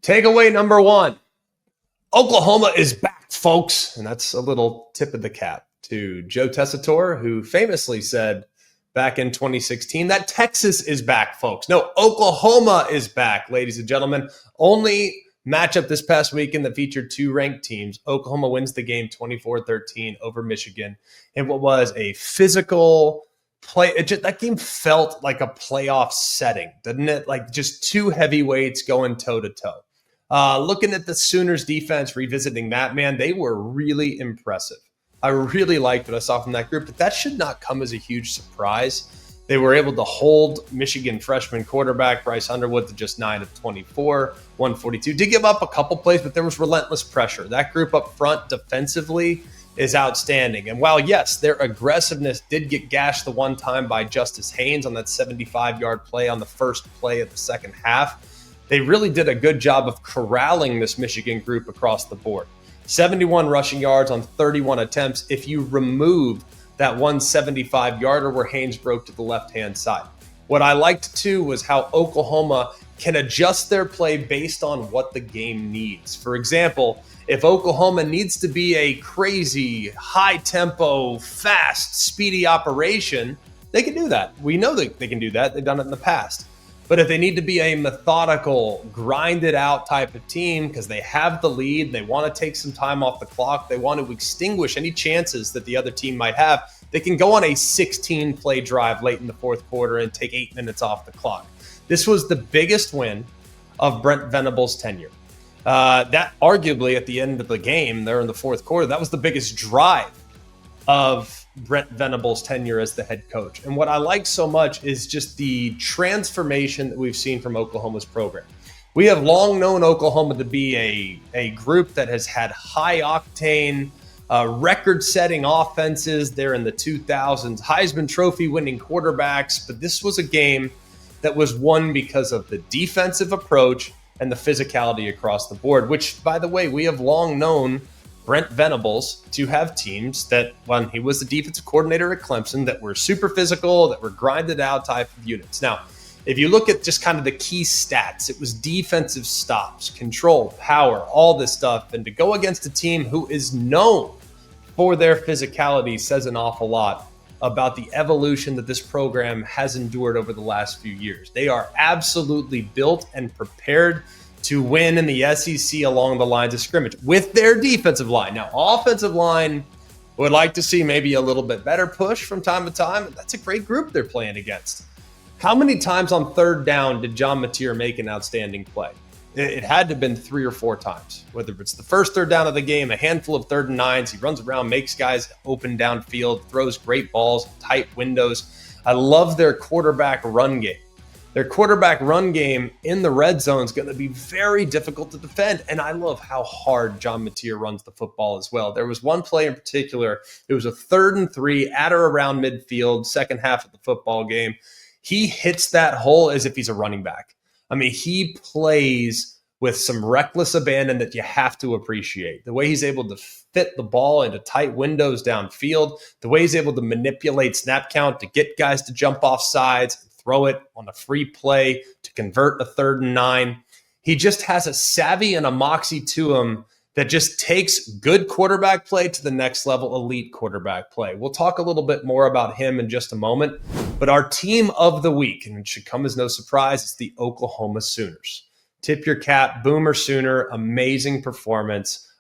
Takeaway number one, Oklahoma is back, folks. And that's a little tip of the cap to Joe Tessitore, who famously said back in 2016 that Texas is back, folks. No, Oklahoma is back, ladies and gentlemen. Only matchup this past weekend that featured two ranked teams. Oklahoma wins the game 24-13 over Michigan in what was a physical play. That game felt like a playoff setting, didn't it? Like just two heavyweights going toe-to-toe. Looking at the Sooners defense, revisiting that, man, they were really impressive. I really liked what I saw from that group, but that should not come as a huge surprise. They were able to hold Michigan freshman quarterback Bryce Underwood to just 9 of 24, 142. Did give up a couple plays, but there was relentless pressure. That group up front defensively is outstanding. And while, yes, their aggressiveness did get gashed the one time by Justice Haynes on that 75-yard play on the first play of the second half, they really did a good job of corralling this Michigan group across the board. 71 rushing yards on 31 attempts if you remove that 175-yarder where Haynes broke to the left-hand side. What I liked, too, was how Oklahoma can adjust their play based on what the game needs. For example, if Oklahoma needs to be a crazy, high-tempo, fast, speedy operation, they can do that. We know that they can do that. They've done it in the past. But if they need to be a methodical, grinded out type of team because they have the lead, they want to take some time off the clock, they want to extinguish any chances that the other team might have, they can go on a 16-play drive late in the fourth quarter and take 8 minutes off the clock. This was the biggest win of Brent Venables' tenure. That arguably at the end of the game, there in the fourth quarter, that was the biggest drive of Brent Venables' tenure as the head coach. And what I like so much is just the transformation that we've seen from Oklahoma's program. We have long known Oklahoma to be a group that has had high-octane, record-setting offenses there in the 2000s, Heisman Trophy winning quarterbacks, but this was a game that was won because of the defensive approach and the physicality across the board, which, by the way, we have long known Brent Venables to have teams that, when he was the defensive coordinator at Clemson, that were super physical, that were grinded out type of units. Now, if you look at just kind of the key stats, it was defensive stops, control, power, all this stuff. And to go against a team who is known for their physicality says an awful lot about the evolution that this program has endured over the last few years. They are absolutely built and prepared to win in the SEC along the lines of scrimmage with their defensive line. Now, offensive line would like to see maybe a little bit better push from time to time. That's a great group they're playing against. How many times on third down did John Mateer make an outstanding play? It had to have been 3 or 4 times, whether it's the first third down of the game, a handful of 3rd and 9s. He runs around, makes guys open downfield, throws great balls, tight windows. I love their quarterback run game. Their quarterback run game in the red zone is going to be very difficult to defend. And I love how hard John Mateer runs the football as well. There was one play in particular. It was a 3rd and 3 at or around midfield, second half of the football game. He hits that hole as if he's a running back. I mean, he plays with some reckless abandon that you have to appreciate. The way he's able to fit the ball into tight windows downfield, the way he's able to manipulate snap count to get guys to jump off sides, throw it on a free play to convert a 3rd and 9. He just has a savvy and a moxie to him that just takes good quarterback play to the next level, elite quarterback play. We'll talk a little bit more about him in just a moment, but our team of the week, and it should come as no surprise, it's the Oklahoma Sooners. Tip your cap, Boomer Sooner, amazing performance.